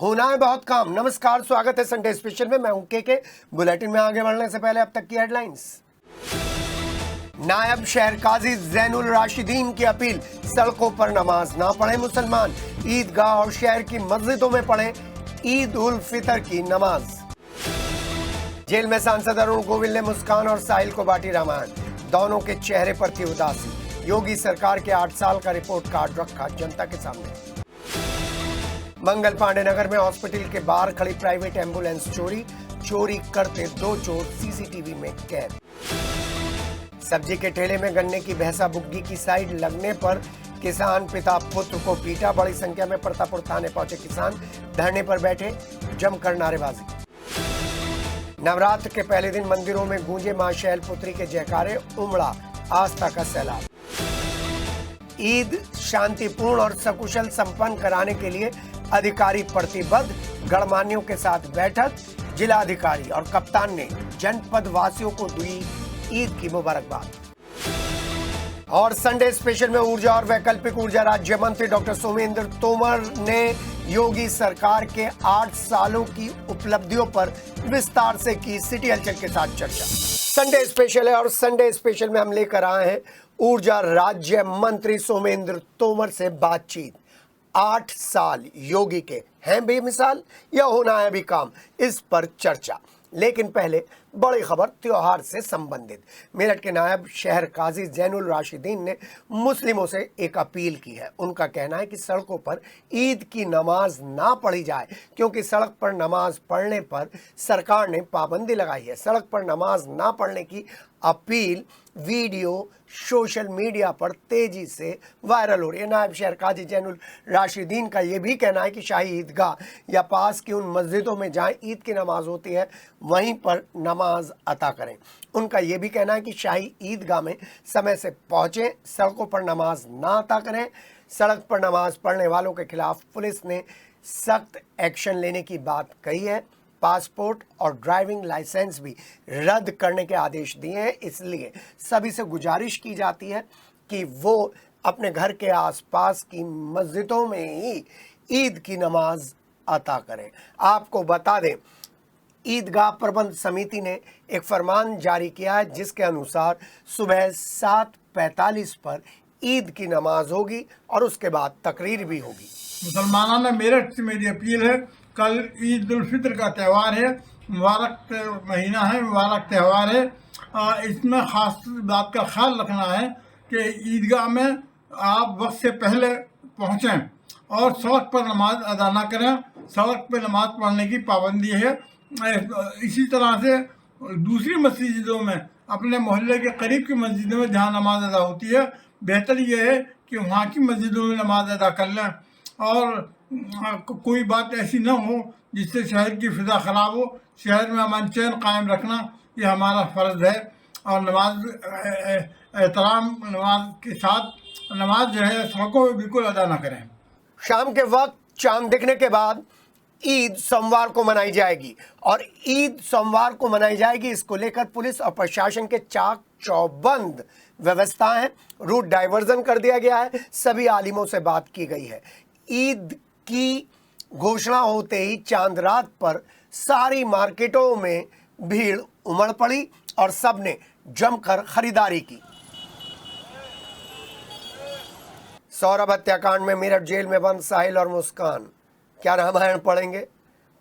होना है बहुत काम। नमस्कार, स्वागत है संडे स्पेशल में। मैं हूं के। बुलेटिन में आगे बढ़ने से पहले अब तक की हेडलाइंस। नायब शहर काजी जैनुल राशिदीन की अपील, सड़कों पर नमाज ना पढ़े मुसलमान, ईदगाह और शहर की मस्जिदों में पढ़े ईद उल फितर की नमाज। जेल में सांसद अरुण गोविल ने मुस्कान और साहिल को बांटी रामायण, दोनों के चेहरे पर थी उदासी। योगी सरकार के 8 साल का रिपोर्ट कार्ड रखा जनता के सामने। मंगल पांडे नगर में हॉस्पिटल के बाहर खड़ी प्राइवेट एम्बुलेंस चोरी करते 2 चोर सीसीटीवी में कैद। सब्जी के ठेले में गन्ने की भैंसा बुग्गी की साइड लगने पर किसान पिता पुत्र को पीटा। बड़ी संख्या में प्रतापपुर थाने पहुंचे किसान, धरने पर बैठे, जमकर नारेबाजी। नवरात्र के पहले दिन मंदिरों में गूंजे मां शैलपुत्री के जयकारे, उमड़ा आस्था का सैलाब। ईद शांतिपूर्ण और सकुशल संपन्न कराने के लिए अधिकारी प्रतिबद्ध, गणमान्यों के साथ बैठक। जिलाधिकारी और कप्तान ने जनपद वासियों को दी ईद की मुबारकबाद। और संडे स्पेशल में ऊर्जा और वैकल्पिक ऊर्जा राज्य मंत्री डॉक्टर सोमेंद्र तोमर ने योगी सरकार के 8 सालों की उपलब्धियों पर विस्तार से की सिटी हलचल के साथ चर्चा। संडे स्पेशल है और संडे स्पेशल में हम लेकर आए हैं ऊर्जा राज्य मंत्री सोमेंद्र तोमर से बातचीत। 8 साल योगी के हैं बेमिसाल या होना है अभी काम, इस पर चर्चा। लेकिन पहले बड़ी खबर त्योहार से संबंधित। मेरठ के नायब शहर काजी जैनुल राशिदीन ने मुस्लिमों से एक अपील की है। उनका कहना है कि सड़कों पर ईद की नमाज ना पढ़ी जाए, क्योंकि सड़क पर नमाज पढ़ने पर सरकार ने पाबंदी लगाई है। सड़क पर नमाज ना पढ़ने की अपील वीडियो सोशल मीडिया पर तेजी से वायरल हो रही है। नायब शहर काजी जैनुल राशिदीन का ये भी कहना है कि शाही ईदगाह या पास की उन मस्जिदों में जहां ईद की नमाज होती है वहीं पर नमाज अता करें। उनका ये भी कहना है कि शाही ईदगाह में समय से पहुंचें, सड़कों पर नमाज ना अता करें। सड़क पर नमाज पढ़ने वालों के खिलाफ पुलिस ने सख्त एक्शन लेने की बात कही है। पासपोर्ट और ड्राइविंग लाइसेंस भी रद्द करने के आदेश दिए हैं। इसलिए सभी से गुजारिश की जाती है कि वो अपने घर के आसपास की मस्जिदों में ही ईद की नमाज अता करें। आपको बता दें, ईदगाह प्रबंध समिति ने एक फरमान जारी किया है जिसके अनुसार सुबह 7:45 पर ईद की नमाज होगी और उसके बाद तकरीर भी होगी। मुसलमानों ने मेरठ से मेरी अपील है, कल ईद उल फितर का त्यौहार है, मुबारक महीना है, मुबारक त्यौहार है। इसमें ख़ास बात का ख्याल रखना है कि ईदगाह में आप वक्त से पहले पहुँचें और सड़क पर नमाज अदा ना करें। सड़क पर नमाज पढ़ने की पाबंदी है। इसी तरह से दूसरी मस्जिदों में, अपने मोहल्ले के करीब की मस्जिदों में जहाँ नमाज अदा होती है, बेहतर यह है कि वहाँ की मस्जिदों में नमाज अदा कर लें और कोई बात ऐसी न हो जिससे शहर की फिजा ख़राब हो। शहर में अमन चैन कायम रखना ये हमारा फ़र्ज़ है और नमाज एहतराम नमाज के साथ नमाज जो है सड़कों में बिल्कुल अदा ना करें। शाम के वक्त चांद दिखने के बाद ईद सोमवार को मनाई जाएगी और ईद सोमवार को मनाई जाएगी। इसको लेकर पुलिस और प्रशासन के चाक चौबंद व्यवस्था है। रूट डाइवर्जन कर दिया गया है। सभी आलिमों से बात की गई है। ईद की घोषणा होते ही चांद रात पर सारी मार्केटों में भीड़ उमड़ पड़ी और सबने जमकर खरीदारी की। सौरभ हत्याकांड में मेरठ जेल में बंद साहिल और मुस्कान क्या रामायण पढ़ेंगे?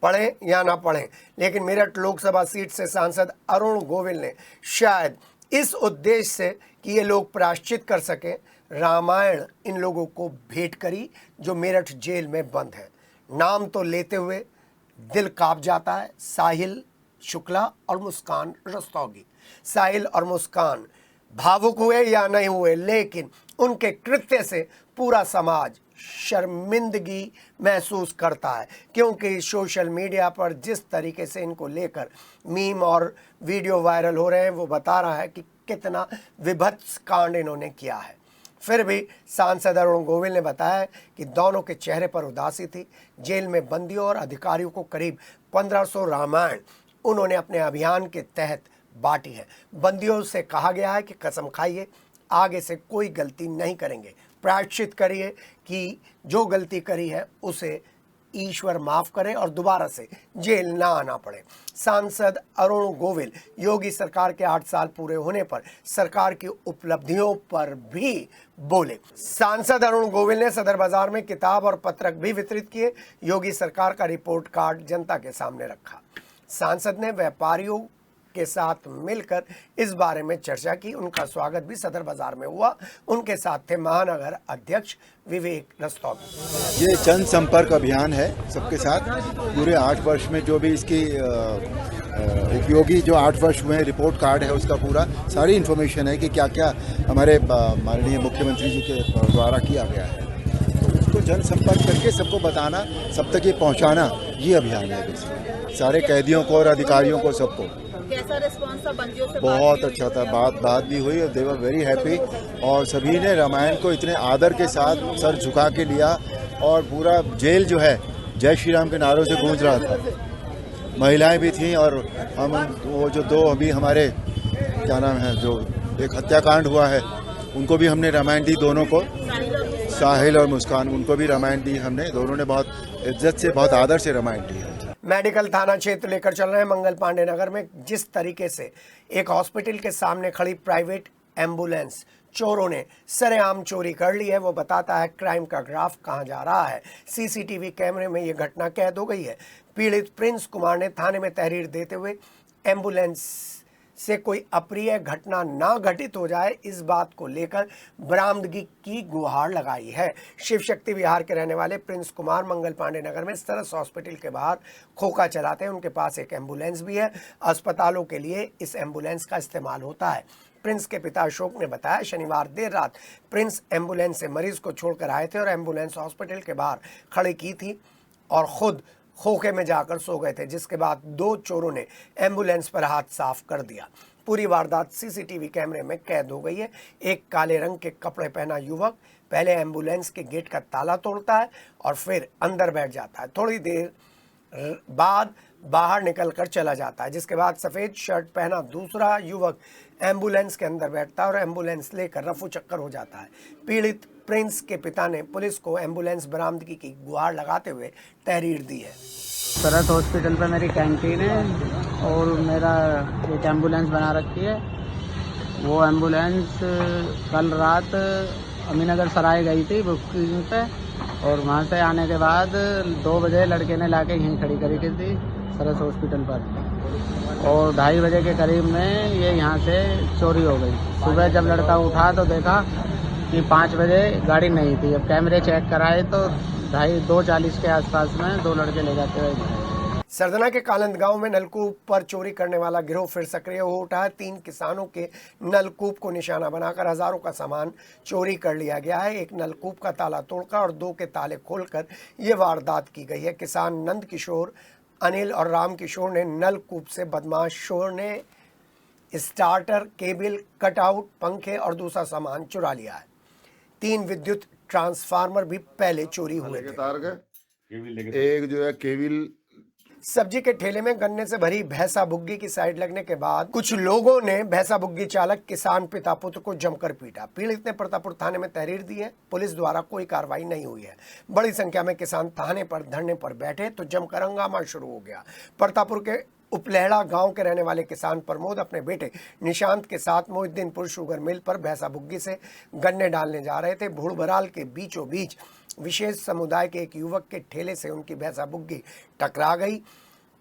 पढ़ें या ना पढ़ें, लेकिन मेरठ लोकसभा सीट से सांसद अरुण गोविल ने शायद इस उद्देश्य से कि ये लोग प्रायश्चित कर सकें, रामायण इन लोगों को भेंट करी जो मेरठ जेल में बंद है। नाम तो लेते हुए दिल कांप जाता है। साहिल शुक्ला और मुस्कान रस्तोगी। साहिल और मुस्कान भावुक हुए या नहीं हुए, लेकिन उनके कृत्य से पूरा समाज शर्मिंदगी महसूस करता है, क्योंकि सोशल मीडिया पर जिस तरीके से इनको लेकर मीम और वीडियो वायरल हो रहे हैं वो बता रहा है कि कितना विभत्स कांड इन्होंने किया है। फिर भी सांसद अरुण गोविल ने बताया कि दोनों के चेहरे पर उदासी थी। जेल में बंदियों और अधिकारियों को करीब 1500 रामायण उन्होंने अपने अभियान के तहत बांटी है। बंदियों से कहा गया है कि कसम खाइए, आगे से कोई गलती नहीं करेंगे, प्रायश्चित करिए कि जो गलती करी है उसे ईश्वर माफ करे और दोबारा से जेल ना आना पड़े। सांसद अरुण गोविल योगी सरकार के 8 साल पूरे होने पर सरकार की उपलब्धियों पर भी बोले। सांसद अरुण गोविल ने सदर बाजार में किताब और पत्रक भी वितरित किए। योगी सरकार का रिपोर्ट कार्ड जनता के सामने रखा। सांसद ने व्यापारियों के साथ मिलकर इस बारे में चर्चा की। उनका स्वागत भी सदर बाजार में हुआ। उनके साथ थे महानगर अध्यक्ष विवेक रस्तोगी। ये जन संपर्क अभियान है सबके साथ। पूरे 8 वर्ष में जो भी इसकी उपयोगी जो 8 वर्ष हुए रिपोर्ट कार्ड है उसका पूरा सारी इन्फॉर्मेशन है कि क्या क्या हमारे माननीय मुख्यमंत्री जी के द्वारा किया गया है। तो उसको जन संपर्क करके सबको बताना, सब तक ये पहुँचाना, ये अभियान है बेसिकली। सारे कैदियों को और अधिकारियों को सबको। कैसा रिस्पांस था बंदियों से? बहुत अच्छा था, बात भी हुई और दे वर वेरी हैप्पी। और सभी ने रामायण को इतने आदर के साथ सर झुका के लिया और पूरा जेल जो है जय श्री राम के नारों से गूंज रहा था। महिलाएं भी थीं और हम वो जो 2 अभी हमारे क्या नाम है जो एक हत्याकांड हुआ है उनको भी हमने रामायण दी, दोनों को, साहिल और मुस्कान, उनको भी रामायण दी हमने। दोनों ने बहुत इज्जत से बहुत आदर से रामायण दी। मेडिकल थाना क्षेत्र लेकर चल रहे हैं मंगल पांडे नगर में जिस तरीके से एक हॉस्पिटल के सामने खड़ी प्राइवेट एम्बुलेंस चोरों ने सरेआम चोरी कर ली है, वो बताता है क्राइम का ग्राफ कहां जा रहा है। सीसीटीवी कैमरे में ये घटना कैद हो गई है। पीड़ित प्रिंस कुमार ने थाने में तहरीर देते हुए एम्बुलेंस से कोई अप्रिय घटना ना घटित हो जाए इस बात को लेकर बरामदगी की गुहार लगाई है। शिव शक्ति विहार के रहने वाले प्रिंस कुमार मंगल पांडे नगर में सरस हॉस्पिटल के बाहर खोखा चलाते हैं। उनके पास एक एम्बुलेंस भी है। अस्पतालों के लिए इस एम्बुलेंस का इस्तेमाल होता है। प्रिंस के पिता अशोक ने बताया, शनिवार देर रात प्रिंस एम्बुलेंस से मरीज को छोड़कर आए थे और एम्बुलेंस हॉस्पिटल के बाहर खड़ी की थी और खुद खोखे में जाकर सो गए थे, जिसके बाद 2 चोरों ने एम्बुलेंस पर हाथ साफ कर दिया। पूरी वारदात सीसीटीवी कैमरे में कैद हो गई है। एक काले रंग के कपड़े पहना युवक पहले एम्बुलेंस के गेट का ताला तोड़ता है और फिर अंदर बैठ जाता है। थोड़ी देर बाद बाहर निकलकर चला जाता है, जिसके बाद सफ़ेद शर्ट पहना दूसरा युवक एम्बुलेंस के अंदर बैठता है और एम्बुलेंस लेकर रफू चक्कर हो जाता है। पीड़ित प्रिंस के पिता ने पुलिस को एम्बुलेंस बरामदगी की गुहार लगाते हुए तहरीर दी है। सरस हॉस्पिटल पे मेरी कैंटीन है और मेरा एक एम्बुलेंस बना रखी है। वो एम्बुलेंस कल रात अमीनगर सराय गई थी बुकिंग पे और वहाँ से आने के बाद 2 बजे लड़के ने लाके यहीं खड़ी करी थी सरस हॉस्पिटल पर और 2:30 बजे के करीब में ये यहाँ से चोरी हो गई। सुबह जब लड़का उठा तो देखा कि 5 बजे गाड़ी नहीं थी। अब कैमरे चेक कराए तो 2:40 के आसपास में 2 लड़के ले जाते हुए। सरदना के कालंद गांव में नलकूप पर चोरी करने वाला गिरोह फिर सक्रिय हो उठा है। 3 किसानों के नलकूप को निशाना बनाकर हजारों का सामान चोरी कर लिया गया है। एक नलकूप का ताला तोड़कर और 2 के ताले खोलकर ये वारदात की गई है। किसान नंद किशोर, अनिल और राम किशोर ने नलकूप से बदमाश शोर ने स्टार्टर, केबल, कटआउट, पंखे और दूसरा सामान चुरा लिया है। 3 विद्युत ट्रांसफार्मर भी पहले चोरी हुए थे। एक जो है केबल। सब्जी के ठेले में गन्ने से भरी भैंसा बुग्गी की साइड लगने के बाद कुछ लोगों ने भैंसा बुग्गी चालक किसान पिता पुत्र को जमकर पीटा। पीड़ित ने प्रतापपुर थाने में तहरीर दी है। पुलिस द्वारा कोई कार्रवाई नहीं हुई है। बड़ी संख्या में किसान थाने पर धरने पर बैठे तो जमकर हंगामा शुरू हो गया। प्रतापपुर के उपलेहड़ा गांव के रहने वाले किसान प्रमोद अपने बेटे निशांत के साथ मोहिद्दीनपुर शुगर मिल पर भैंसा बुग्गी से गन्ने डालने जा रहे थे। भूड़-बराल के बीचों बीच विशेष समुदाय के एक युवक के ठेले से उनकी भैंसा बुग्गी टकरा गई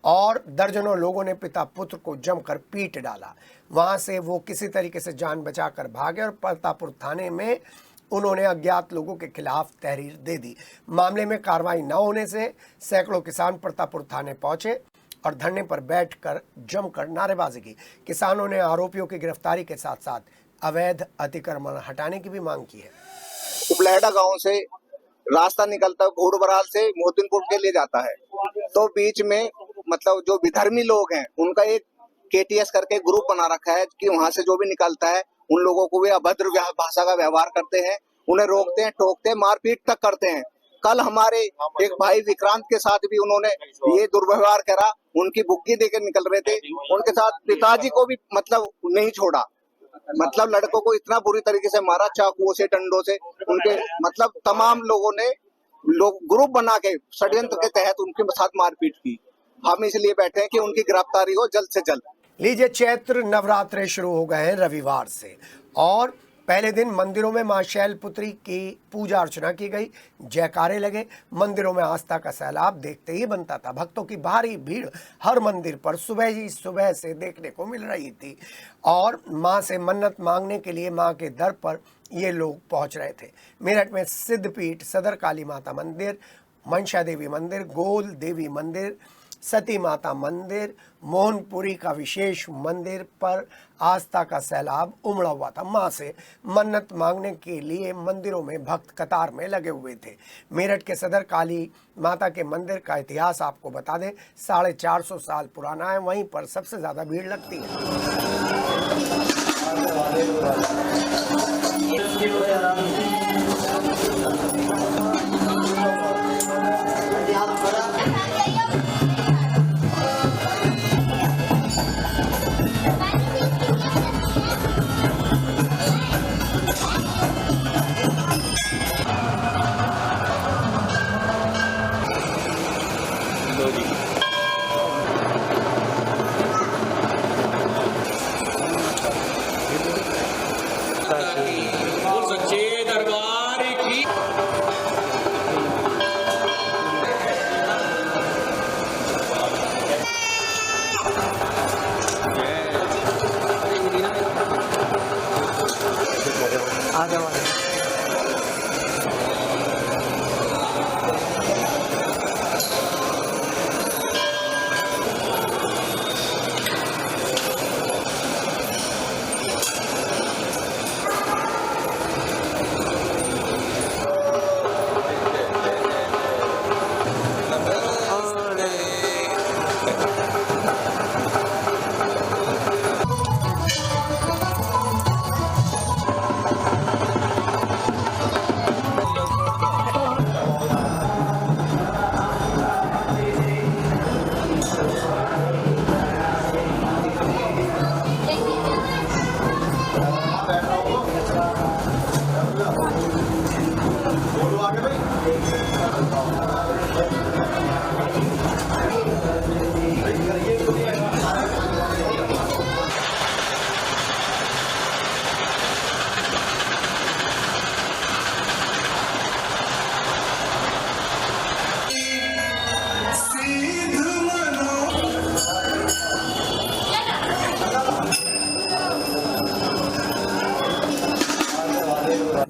और दर्जनों लोगों ने पिता पुत्र को जमकर पीट डाला। वहां से वो किसी तरीके से जान बचाकर भागे और प्रतापपुर थाने में उन्होंने अज्ञात लोगों के खिलाफ तहरीर दे दी। मामले में कार्रवाई न होने से सैकड़ों किसान प्रतापपुर थाने पहुंचे और धरने पर बैठकर जमकर नारेबाजी की। किसानों ने आरोपियों की गिरफ्तारी के साथ साथ अवैध अतिक्रमण हटाने की भी मांग की है। उपलेहड़ा गांव से रास्ता निकलता है, भूड़-बराल से मोहद्दीनपुर के लिए जाता है, तो बीच में मतलब जो विधर्मी लोग हैं उनका एक KTS करके ग्रुप बना रखा है कि वहां से जो भी निकलता है उन लोगों को वे अभद्र भाषा का व्यवहार करते हैं, उन्हें रोकते हैं, टोकते हैं, मारपीट तक करते हैं। कल हमारे एक भाई विक्रांत के साथ भी उन्होंने ये दुर्व्यवहार करा। उनकी बुग्गी देकर निकल रहे थे, उनके साथ पिताजी को भी मतलब नहीं छोड़ा, मतलब लड़कों को इतना बुरी तरीके से मारा, चाकुओं से, डंडों से, उनके मतलब तमाम लोगों ने लोग ग्रुप बना के षड्यंत्र के तहत उनके साथ मारपीट की। हम इसलिए बैठे हैं कि उनकी गिरफ्तारी हो जल्द से जल्द। लीजिए, चैत्र नवरात्रे शुरू हो गए हैं रविवार से और पहले दिन मंदिरों में मां शैलपुत्री की पूजा अर्चना की गई, जयकारे लगे, मंदिरों में आस्था का सैलाब देखते ही बनता था। भक्तों की भारी भीड़ हर मंदिर पर सुबह ही सुबह से देखने को मिल रही थी और मां से मन्नत मांगने के लिए मां के दर पर ये लोग पहुंच रहे थे। मेरठ में सिद्धपीठ, सदर काली माता मंदिर, मनसा देवी मंदिर, गोल देवी मंदिर, सती माता मंदिर, मोहनपुरी का विशेष मंदिर पर आस्था का सैलाब उमड़ा हुआ था। मां से मन्नत मांगने के लिए मंदिरों में भक्त कतार में लगे हुए थे। मेरठ के सदर काली माता के मंदिर का इतिहास आपको बता दें, 450 साल पुराना है। वहीं पर सबसे ज्यादा भीड़ लगती है।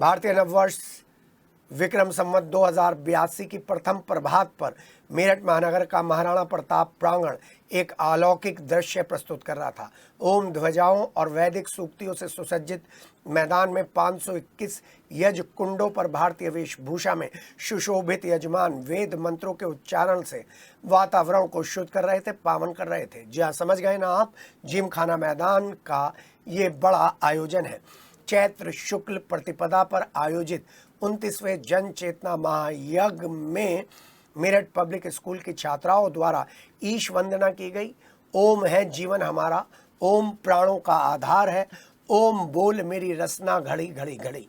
भारतीय नववर्ष विक्रम संवत 2082 की प्रथम प्रभात पर मेरठ महानगर का महाराणा प्रताप प्रांगण एक अलौकिक दृश्य प्रस्तुत कर रहा था। ओम ध्वजाओं और वैदिक सूक्तियों से सुसज्जित मैदान में 521 यज्ञ कुंडों पर भारतीय वेशभूषा में सुशोभित यजमान वेद मंत्रों के उच्चारण से वातावरण को शुद्ध कर रहे थे, पावन कर रहे थे। जी हाँ, समझ गए ना आप, जिमखाना मैदान का ये बड़ा आयोजन है। चैत्र शुक्ल प्रतिपदा पर आयोजित 29वें जन चेतना महायज्ञ में मेरठ पब्लिक स्कूल की छात्राओं द्वारा ईश वंदना की गई। ओम है जीवन हमारा, ओम प्राणों का आधार है, ओम बोल मेरी रसना घड़ी घड़ी घड़ी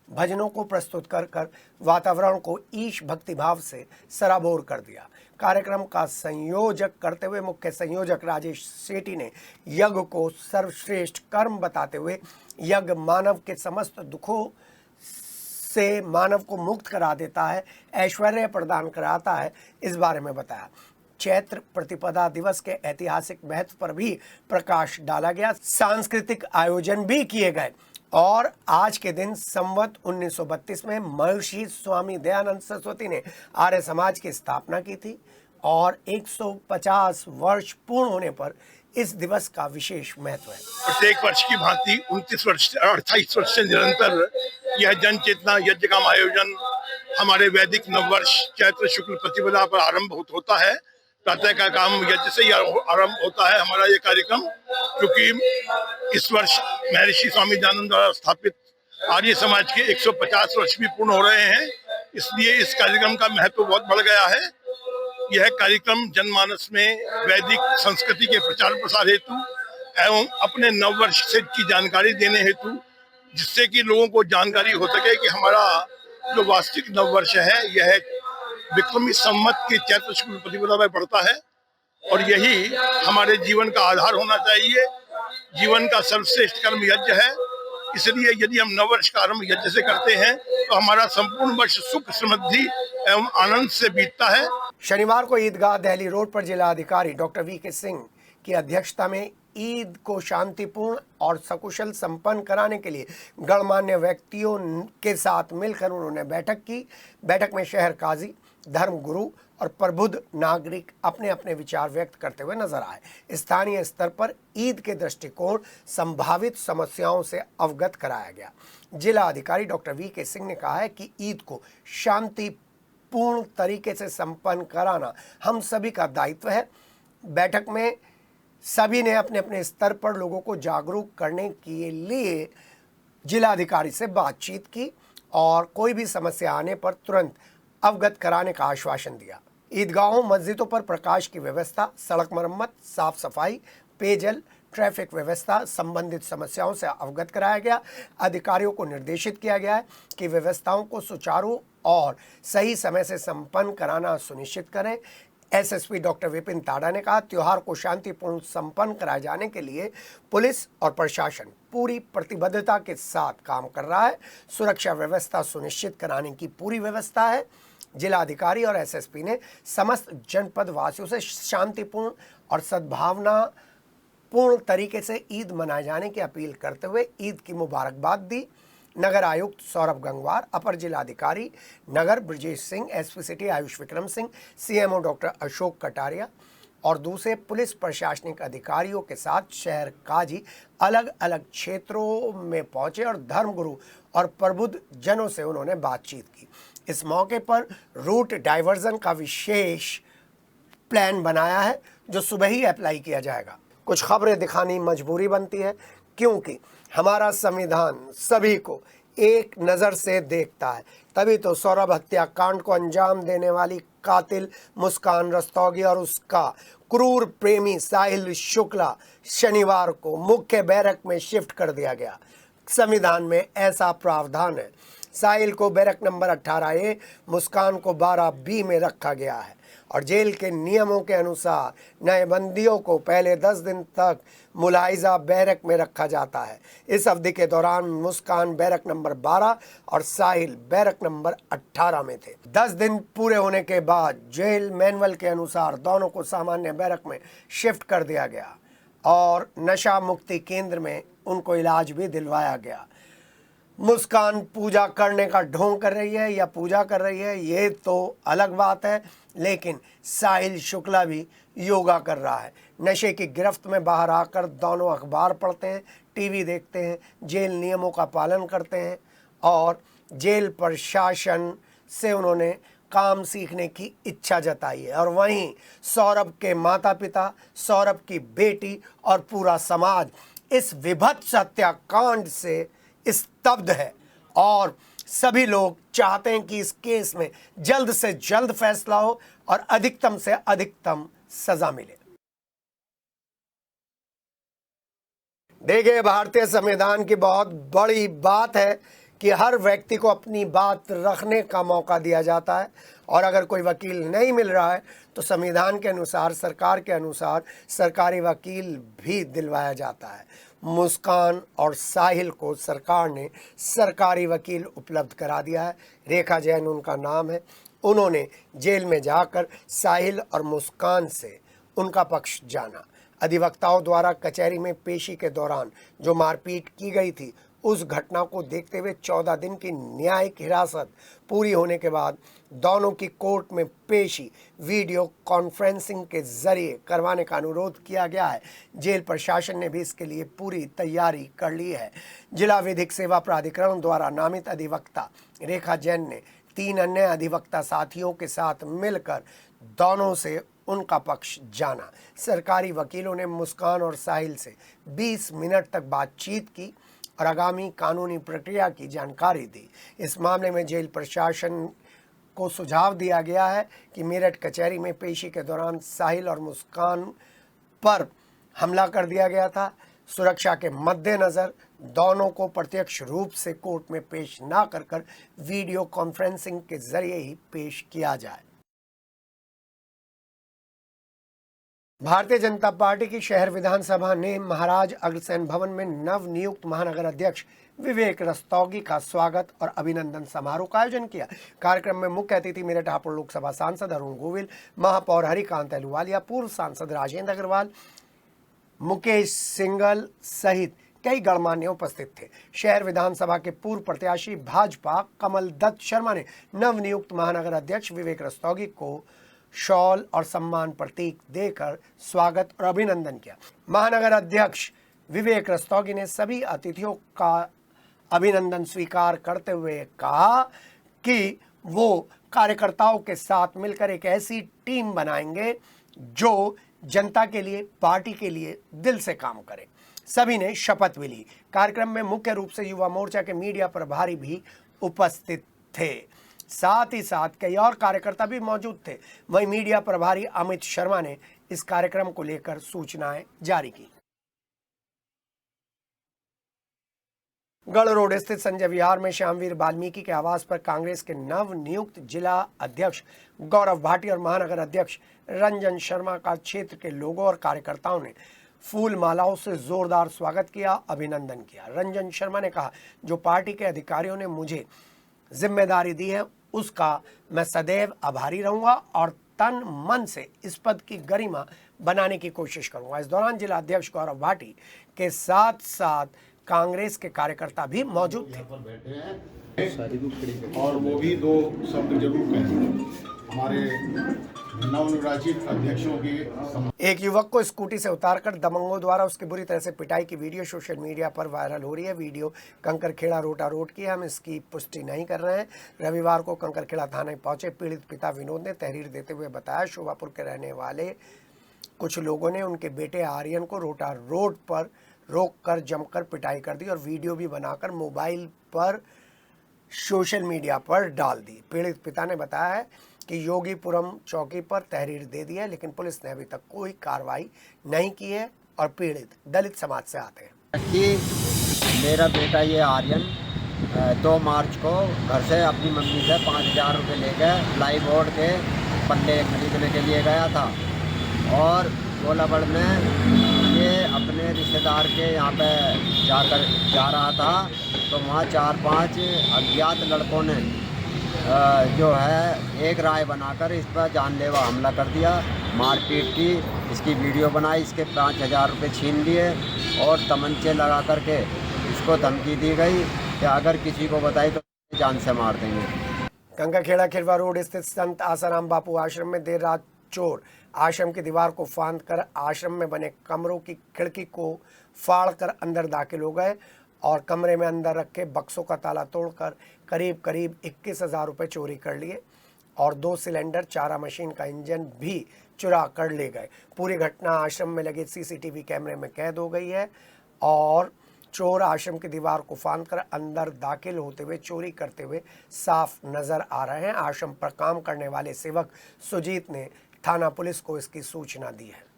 भजनों को प्रस्तुत कर कर वातावरण को ईश भक्तिभाव से सराबोर कर दिया। कार्यक्रम का संयोजक करते हुए मुख्य संयोजक राजेश सेठी ने यज्ञ को सर्वश्रेष्ठ कर्म बताते हुए यज्ञ मानव के समस्त दुखों से मानव को मुक्त करा देता है, ऐश्वर्य प्रदान कराता है, इस बारे में बताया। चैत्र प्रतिपदा दिवस के ऐतिहासिक महत्व पर भी प्रकाश डाला गया। सांस्कृतिक आयोजन भी किए गए और आज के दिन संवत 1932 में महर्षि स्वामी दयानंद सरस्वती ने आर्य समाज की स्थापना की थी और 150 वर्ष पूर्ण होने पर इस दिवस का विशेष महत्व है। प्रत्येक वर्ष की भांति 28 वर्ष से निरंतर यह जन चेतना यज्ञ का आयोजन हमारे वैदिक नववर्ष चैत्र शुक्ल प्रतिपदा पर आरंभ होता है। प्रातः का काम यज्ञ से ही आरंभ होता है हमारा ये कार्यक्रम, क्योंकि इस वर्ष महर्षि स्वामी दयानंद द्वारा स्थापित आर्य समाज के 150 वर्ष भी पूर्ण हो रहे हैं, इसलिए इस कार्यक्रम का महत्व बहुत बढ़ गया है। यह कार्यक्रम जनमानस में वैदिक संस्कृति के प्रचार प्रसार हेतु एवं अपने नववर्ष से की जानकारी देने हेतु, जिससे कि लोगों को जानकारी हो सके कि हमारा जो वास्तविक नववर्ष है यह विक्रमी संवत के चैत्र शुक्ल प्रतिपदा में पड़ता है और यही हमारे जीवन का आधार होना चाहिए। जीवन का सर्वश्रेष्ठ कर्म यज्ञ है, इसलिए यदि हम नववर्ष का आरंभ यज्ञ से करते हैं तो हमारा संपूर्ण वर्ष सुख समृद्धि एवं आनंद से बीतता है। शनिवार को ईदगाह दिल्ली रोड पर जिला अधिकारी डॉक्टर वी के सिंह की अध्यक्षता में ईद को शांतिपूर्ण और सकुशल संपन्न कराने के लिए गणमान्य व्यक्तियों के साथ मिलकर उन्होंने बैठक की। बैठक में शहर काजी, धर्म गुरु और प्रबुद्ध नागरिक अपने अपने विचार व्यक्त करते हुए नजर आए। स्थानीय स्तर पर ईद के दृष्टिकोण संभावित समस्याओं से अवगत कराया गया। जिला अधिकारी डॉक्टर वी के सिंह ने कहा है कि ईद को शांतिपूर्ण तरीके से संपन्न कराना हम सभी का दायित्व है। बैठक में सभी ने अपने अपने स्तर पर लोगों को जागरूक करने के लिए जिलाधिकारी से बातचीत की और कोई भी समस्या आने पर तुरंत अवगत कराने का आश्वासन दिया। ईदगाहों, मस्जिदों पर प्रकाश की व्यवस्था, सड़क मरम्मत, साफ सफाई, पेयजल, ट्रैफिक व्यवस्था संबंधित समस्याओं से अवगत कराया गया। अधिकारियों को निर्देशित किया गया है कि व्यवस्थाओं को सुचारू और सही समय से संपन्न कराना सुनिश्चित करें। एसएसपी डॉक्टर विपिन ताड़ा ने कहा, त्योहार को शांतिपूर्ण संपन्न कराए जाने के लिए पुलिस और प्रशासन पूरी प्रतिबद्धता के साथ काम कर रहा है। सुरक्षा व्यवस्था सुनिश्चित कराने की पूरी व्यवस्था है। जिलाधिकारी और एसएसपी ने समस्त जनपद वासियों से शांतिपूर्ण और सद्भावना पूर्ण तरीके से ईद मनाए जाने की अपील करते हुए ईद की मुबारकबाद दी। नगर आयुक्त सौरभ गंगवार, अपर जिलाधिकारी नगर Brajesh Singh, SP city Ayush Vikram Singh, CMO doctor Ashok Kataria और दूसरे पुलिस प्रशासनिक अधिकारियों के साथ शहर काजी अलग अलग क्षेत्रों में पहुंचे और धर्मगुरु और प्रबुद्ध जनों से उन्होंने बातचीत की। इस मौके पर रूट डाइवर्जन का विशेष प्लान बनाया है जो सुबह ही अप्लाई किया जाएगा। कुछ खबरें दिखानी मजबूरी बनती है क्योंकि हमारा संविधान सभी को एक नज़र से देखता है। तभी तो सौरभ हत्याकांड को अंजाम देने वाली कातिल मुस्कान रस्तोगी और उसका क्रूर प्रेमी साहिल शुक्ला शनिवार को मुख्य बैरक में शिफ्ट कर दिया गया। संविधान में ऐसा प्रावधान है। साहिल को बैरक नंबर 18A, मुस्कान को 12B में रखा गया है और जेल के नियमों के अनुसार नए बंदियों को पहले 10 दिन तक मुलाहिजा बैरक में रखा जाता है। इस अवधि के दौरान मुस्कान बैरक नंबर 12 और साहिल बैरक नंबर 18 में थे। 10 दिन पूरे होने के बाद जेल मैनुअल के अनुसार दोनों को सामान्य बैरक में शिफ्ट कर दिया गया और नशा मुक्ति केंद्र में उनको इलाज भी दिलवाया गया। मुस्कान पूजा करने का ढोंग कर रही है या पूजा कर रही है ये तो अलग बात है, लेकिन साहिल शुक्ला भी योगा कर रहा है। नशे की गिरफ्त में बाहर आकर दोनों अखबार पढ़ते हैं, टीवी देखते हैं, जेल नियमों का पालन करते हैं और जेल प्रशासन से उन्होंने काम सीखने की इच्छा जताई है। और वहीं सौरभ के माता पिता, सौरभ की बेटी और पूरा समाज इस विभत्स हत्याकांड से स्तब्ध है और सभी लोग चाहते हैं कि इस केस में जल्द से जल्द फैसला हो और अधिकतम से अधिकतम सजा मिले। देखिए, भारतीय संविधान की बहुत बड़ी बात है कि हर व्यक्ति को अपनी बात रखने का मौका दिया जाता है और अगर कोई वकील नहीं मिल रहा है तो संविधान के अनुसार, सरकार के अनुसार सरकारी वकील भी दिलवाया जाता है। मुस्कान और साहिल को सरकार ने सरकारी वकील उपलब्ध करा दिया है। रेखा जैन उनका नाम है। उन्होंने जेल में जाकर साहिल और मुस्कान से उनका पक्ष जाना। अधिवक्ताओं द्वारा कचहरी में पेशी के दौरान जो मारपीट की गई थी उस घटना को देखते हुए 14 दिन की न्यायिक हिरासत पूरी होने के बाद दोनों की कोर्ट में पेशी वीडियो कॉन्फ्रेंसिंग के जरिए करवाने का अनुरोध किया गया है। जेल प्रशासन ने भी इसके लिए पूरी तैयारी कर ली है। जिला विधिक सेवा प्राधिकरण द्वारा नामित अधिवक्ता रेखा जैन ने 3 अन्य अधिवक्ता साथियों के साथ मिलकर दोनों से उनका पक्ष जाना। सरकारी वकीलों ने मुस्कान और साहिल से 20 मिनट तक बातचीत की और आगामी कानूनी प्रक्रिया की जानकारी दी। इस मामले में जेल प्रशासन को सुझाव दिया गया है कि मेरठ कचहरी में पेशी के दौरान साहिल और मुस्कान पर हमला कर दिया गया था। सुरक्षा के मद्देनज़र दोनों को प्रत्यक्ष रूप से कोर्ट में पेश न कर वीडियो कॉन्फ्रेंसिंग के जरिए ही पेश किया जाए। भारतीय जनता पार्टी की शहर विधानसभा ने महाराज अग्रसेन भवन में नव नियुक्त महानगर अध्यक्ष विवेक रस्तोगी का स्वागत और अभिनंदन समारोह का आयोजन किया। कार्यक्रम में मुख्य अतिथि मेरठ हापुड़ लोकसभा सांसद अरुण गोविल, महापौर हरिकांत अहलूवालिया, पूर्व सांसद राजेंद्र अग्रवाल, मुकेश सिंगल सहित कई गणमान्य उपस्थित थे। शहर विधानसभा के पूर्व प्रत्याशी भाजपा कमल दत्त शर्मा ने नवनियुक्त महानगर अध्यक्ष विवेक रस्तोगी को शॉल और सम्मान प्रतीक देकर स्वागत और अभिनंदन किया। महानगर अध्यक्ष विवेक रस्तोगी ने सभी अतिथियों का अभिनंदन स्वीकार करते हुए कहा कि वो कार्यकर्ताओं के साथ मिलकर एक ऐसी टीम बनाएंगे जो जनता के लिए, पार्टी के लिए दिल से काम करे। सभी ने शपथ भी ली। कार्यक्रम में मुख्य रूप से युवा मोर्चा के मीडिया प्रभारी भी उपस्थित थे। साथ ही साथ कई और कार्यकर्ता भी मौजूद थे। वहीं मीडिया प्रभारी अमित शर्मा ने इस कार्यक्रम को लेकर सूचनाएं जारी की। गढ़ रोड स्थित संजय विहार में श्यामवीर वाल्मीकि के आवास पर कांग्रेस के नव नियुक्त जिला अध्यक्ष गौरव भाटी और महानगर अध्यक्ष रंजन शर्मा का क्षेत्र के लोगों और कार्यकर्ताओं ने फूल मालाओं से जोरदार स्वागत किया, अभिनंदन किया। रंजन शर्मा ने कहा, जो पार्टी के अधिकारियों ने मुझे जिम्मेदारी दी है उसका मैं सदैव आभारी रहूंगा और तन मन से इस पद की गरिमा बनाने की कोशिश करूंगा। इस दौरान जिला अध्यक्ष गौरव भाटी के साथ साथ कांग्रेस के कार्यकर्ता भी मौजूद थे। और वो भी दो शब्द जरूर कहें हमारे नवनिर्वाचित अध्यक्षों के। एक युवक को स्कूटी से उतारकर दबंगों द्वारा उसकी बुरी तरह से पिटाई की वीडियो सोशल मीडिया पर वायरल हो रही है। वीडियो कंकरखेड़ा रोटा रोड की है, हम इसकी पुष्टि नहीं कर रहे हैं। रविवार को कंकरखेड़ा थाने पहुंचे पीड़ित पिता विनोद ने तहरीर देते हुए बताया, शोभापुर के रहने वाले कुछ लोगों ने उनके बेटे आर्यन को रोटा रोड पर रोककर जमकर पिटाई कर दी और वीडियो भी बनाकर मोबाइल पर सोशल मीडिया पर डाल दी। पीड़ित पिता ने बताया है कि योगीपुरम चौकी पर तहरीर दे दी है, लेकिन पुलिस ने अभी तक कोई कार्रवाई नहीं की है और पीड़ित दलित समाज से आते हैं। कि मेरा बेटा ये आर्यन 2 मार्च को घर से अपनी मम्मी से 5,000 रुपये लेकर प्लाई बोर्ड के पल्ले खरीदने के लिए गया था और गोलाबड़ में ये अपने रिश्तेदार के यहाँ पे जा रहा था तो वहाँ 4-5 अज्ञात लड़कों ने जो है एक राय बनाकर इस पर जानलेवा हमला कर दिया, मारपीट की, इसकी वीडियो बनाई, इसके 5,000 रुपये छीन लिए और तमंचे लगा करके इसको धमकी दी गई कि अगर किसी को बताई तो जान से मार देंगे। कंकरखेड़ा खिरवा रोड स्थित संत आसाराम बापू आश्रम में देर रात चोर आश्रम की दीवार को फांदकर आश्रम में बने कमरों की खिड़की को फाड़कर अंदर दाखिल हो गए और कमरे में अंदर रखे बक्सों का ताला तोड़कर करीब 21,000 रुपये चोरी कर लिए और 2 सिलेंडर, चारा मशीन का इंजन भी चुरा कर ले गए। पूरी घटना आश्रम में लगे सीसीटीवी कैमरे में कैद हो गई है और चोर आश्रम की दीवार को फांदकर अंदर दाखिल होते हुए चोरी करते हुए साफ नजर आ रहे हैं। आश्रम पर काम करने वाले सेवक सुजीत ने थाना पुलिस को इसकी सूचना दी है।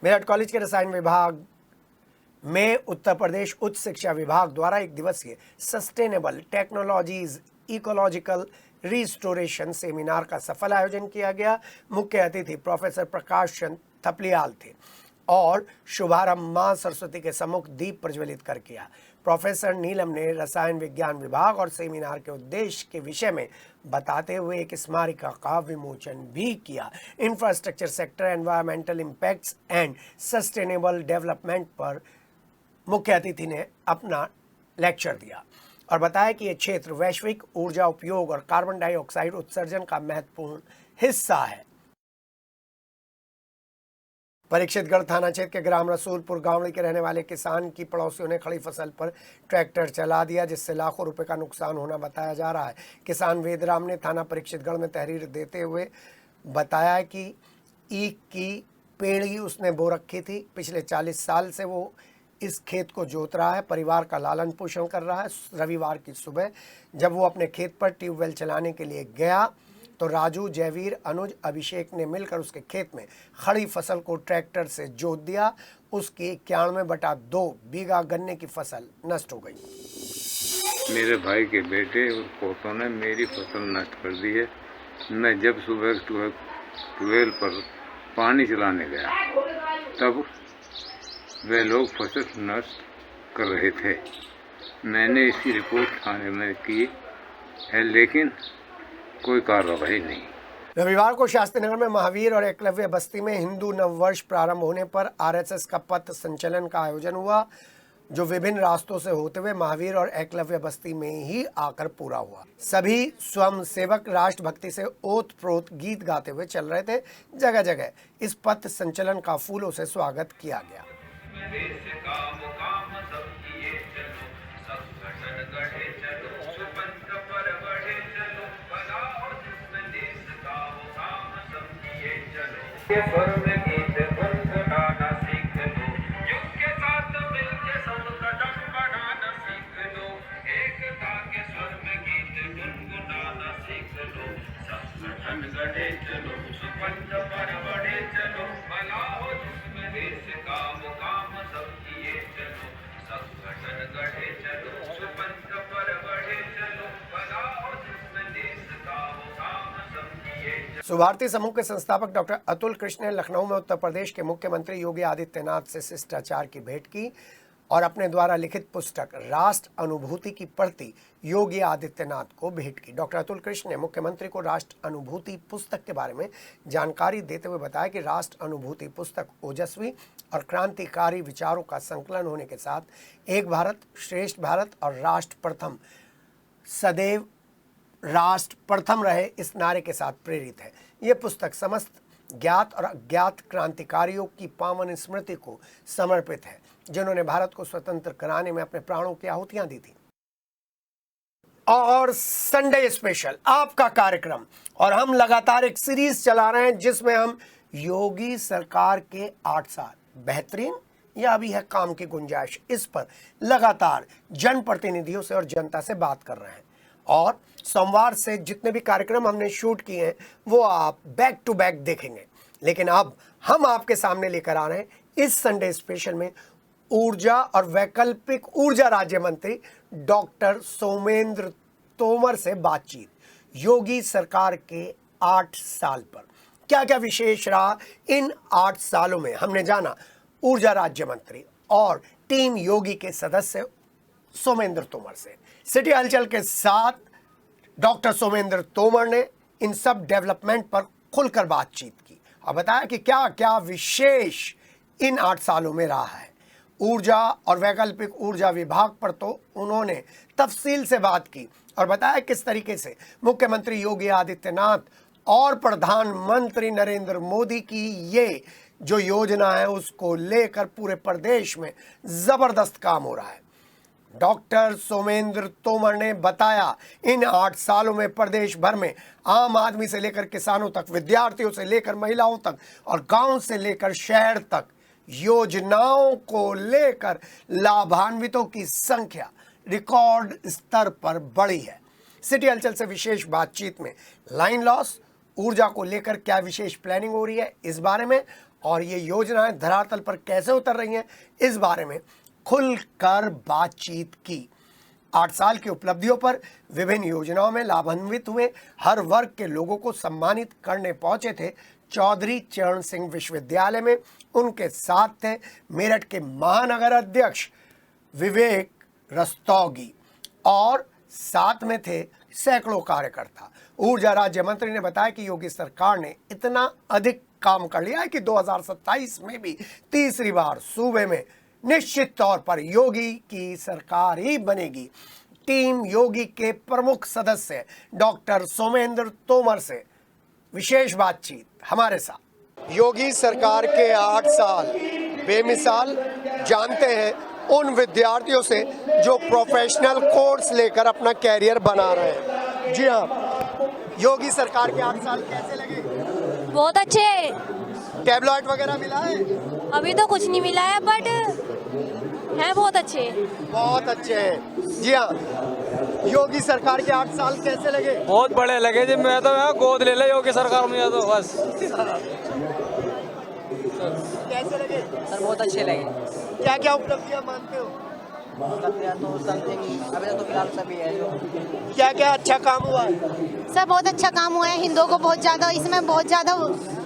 मेरठ कॉलेज के रसायन विभाग में उत्तर प्रदेश उच्च शिक्षा विभाग द्वारा 1 दिवसीय sustainable technologies ecological restoration seminar का सफल आयोजन किया गया। मुख्य अतिथि प्रोफेसर प्रकाश चंद थपलियाल थे और शुभारंभ मां सरस्वती के सम्मुख दीप प्रज्वलित कर किया। प्रोफेसर नीलम ने रसायन विज्ञान विभाग और सेमिनार के उद्देश्य के विषय में बताते हुए एक स्मारिका का विमोचन भी किया। Infrastructure sector, environmental impacts and sustainable development पर मुख्य अतिथि ने अपना लेक्चर दिया और बताया कि यह क्षेत्र वैश्विक ऊर्जा उपयोग और कार्बन डाइऑक्साइड उत्सर्जन का महत्वपूर्ण हिस्सा है। परीक्षितगढ़ थाना क्षेत्र के ग्राम रसूलपुर गांवड़ी के रहने वाले किसान की पड़ोसियों ने खड़ी फसल पर ट्रैक्टर चला दिया, जिससे लाखों रुपए का नुकसान होना बताया जा रहा है। किसान वेदराम ने थाना परीक्षितगढ़ में तहरीर देते हुए बताया कि ईख की पेड़ी उसने बो रखी थी। पिछले 40 साल से वो इस खेत को जोत रहा है, परिवार का लालन पोषण कर रहा है। रविवार की सुबह जब वो अपने खेत पर ट्यूबवेल चलाने के लिए गया तो राजू, जयवीर, अनुज, अभिषेक ने मिलकर उसके खेत में खड़ी फसल को ट्रैक्टर से जोत दिया। उसकी 91/2 बीघा गन्ने की फसल नष्ट हो गई। मेरे भाई के बेटे और पोतों ने मेरी फसल नष्ट कर दी है। मैं जब सुबह 12 पर पानी चलाने गया तब वे लोग फसल नष्ट कर रहे थे। मैंने इसकी रिपोर्ट थाने में की है, लेकिन कोई कार्रवाई नहीं। रविवार को शास्त्रीनगर में महावीर और एकलव्य बस्ती में हिंदू नववर्ष प्रारंभ होने पर आरएसएस का पथ संचलन का आयोजन हुआ, जो विभिन्न रास्तों से होते हुए महावीर और एकलव्य बस्ती में ही आकर पूरा हुआ। सभी स्वयं सेवक राष्ट्रभक्ति से ओत प्रोत गीत गाते हुए चल रहे थे। जगह जगह इस पथ संचलन का फूलों से स्वागत किया गया। सुभारती समूह के संस्थापक डॉक्टर अतुल कृष्ण ने लखनऊ में उत्तर प्रदेश के मुख्यमंत्री योगी आदित्यनाथ से शिष्टाचार की भेंट की और अपने द्वारा लिखित पुस्तक राष्ट्र अनुभूति की प्रति योगी आदित्यनाथ को भेंट की। डॉक्टर अतुल कृष्ण ने मुख्यमंत्री को राष्ट्र अनुभूति पुस्तक के बारे में जानकारी देते हुए बताया कि राष्ट्र अनुभूति पुस्तक ओजस्वी और क्रांतिकारी विचारों का संकलन होने के साथ एक भारत श्रेष्ठ भारत और राष्ट्र प्रथम सदैव राष्ट्र प्रथम रहे इस नारे के साथ प्रेरित है। ये पुस्तक समस्त ज्ञात और अज्ञात क्रांतिकारियों की पावन स्मृति को समर्पित है, जिन्होंने भारत को स्वतंत्र कराने में अपने प्राणों की आहुतियां दी थी। और संडे स्पेशल आपका कार्यक्रम, और हम लगातार एक सीरीज चला रहे हैं जिसमें हम योगी सरकार के 8 साल बेहतरीन या अभी है काम की गुंजाइश, इस पर लगातार जनप्रतिनिधियों से और जनता से बात कर रहे हैं। और सोमवार से जितने भी कार्यक्रम हमने शूट किए हैं वो आप बैक टू बैक देखेंगे, लेकिन अब हम आपके सामने लेकर आ रहे हैं इस संडे स्पेशल में ऊर्जा और वैकल्पिक ऊर्जा राज्य मंत्री डॉक्टर सोमेंद्र तोमर से बातचीत। योगी सरकार के 8 साल पर क्या क्या विशेष रहा इन 8 सालों में, हमने जाना ऊर्जा राज्य मंत्री और टीम योगी के सदस्य सोमेंद्र तोमर से। सिटी हलचल के साथ डॉक्टर सोमेंद्र तोमर ने इन सब डेवलपमेंट पर खुलकर बातचीत की और बताया कि क्या क्या विशेष इन 8 सालों में रहा है। ऊर्जा और वैकल्पिक ऊर्जा विभाग पर तो उन्होंने तफसील से बात की और बताया किस तरीके से मुख्यमंत्री योगी आदित्यनाथ और प्रधानमंत्री नरेंद्र मोदी की ये जो योजना है उसको लेकर पूरे प्रदेश में जबरदस्त काम हो रहा है। डॉक्टर सोमेंद्र तोमर ने बताया इन 8 सालों में प्रदेश भर में आम आदमी से लेकर किसानों तक, विद्यार्थियों से लेकर महिलाओं तक और गांव से लेकर शहर तक योजनाओं को लेकर लाभान्वितों की संख्या रिकॉर्ड स्तर पर बढ़ी है। सिटी हलचल से विशेष बातचीत में लाइन लॉस, ऊर्जा को लेकर क्या विशेष प्लानिंग हो रही है इस बारे में, और ये योजनाएं धरातल पर कैसे उतर रही हैं इस बारे में खुलकर बातचीत की। 8 साल की उपलब्धियों पर, विभिन्न योजनाओं में लाभान्वित हुए हर वर्ग के लोगों को सम्मानित करने पहुंचे थे चौधरी चरण सिंह विश्वविद्यालय में। उनके साथ थे मेरठ के महानगर अध्यक्ष विवेक रस्तोगी और साथ में थे सैकड़ों कार्यकर्ता। ऊर्जा राज्य मंत्री ने बताया कि योगी सरकार ने इतना अधिक काम कर लिया है कि 2027 में भी तीसरी बार सूबे में निश्चित तौर पर योगी की सरकार ही बनेगी। टीम योगी के प्रमुख सदस्य डॉक्टर सोमेंद्र तोमर से विशेष बातचीत हमारे साथ। योगी सरकार के 8 साल बेमिसाल, जानते हैं उन विद्यार्थियों से जो प्रोफेशनल कोर्स लेकर अपना कैरियर बना रहे हैं। जी हाँ, योगी सरकार के 8 साल कैसे लगे? बहुत अच्छे। टैबलेट वगैरह मिला है? अभी तो कुछ नहीं मिला है, बट हैं बहुत अच्छे। बहुत अच्छे हैं। जी हाँ, योगी सरकार के 8 साल कैसे लगे? बहुत बड़े लगे जी, मैं तो यहाँ गोद ले योगी सरकार में तो बस। कैसे लगे सर बहुत अच्छे लगे। क्या क्या उपलब्धियां मानते हो? तो समथिंग अभी तो फिलहाल सभी है जो क्या क्या अच्छा काम हुआ है? सर बहुत अच्छा काम हुआ है, हिंदुओं को बहुत ज़्यादा इसमें बहुत ज़्यादा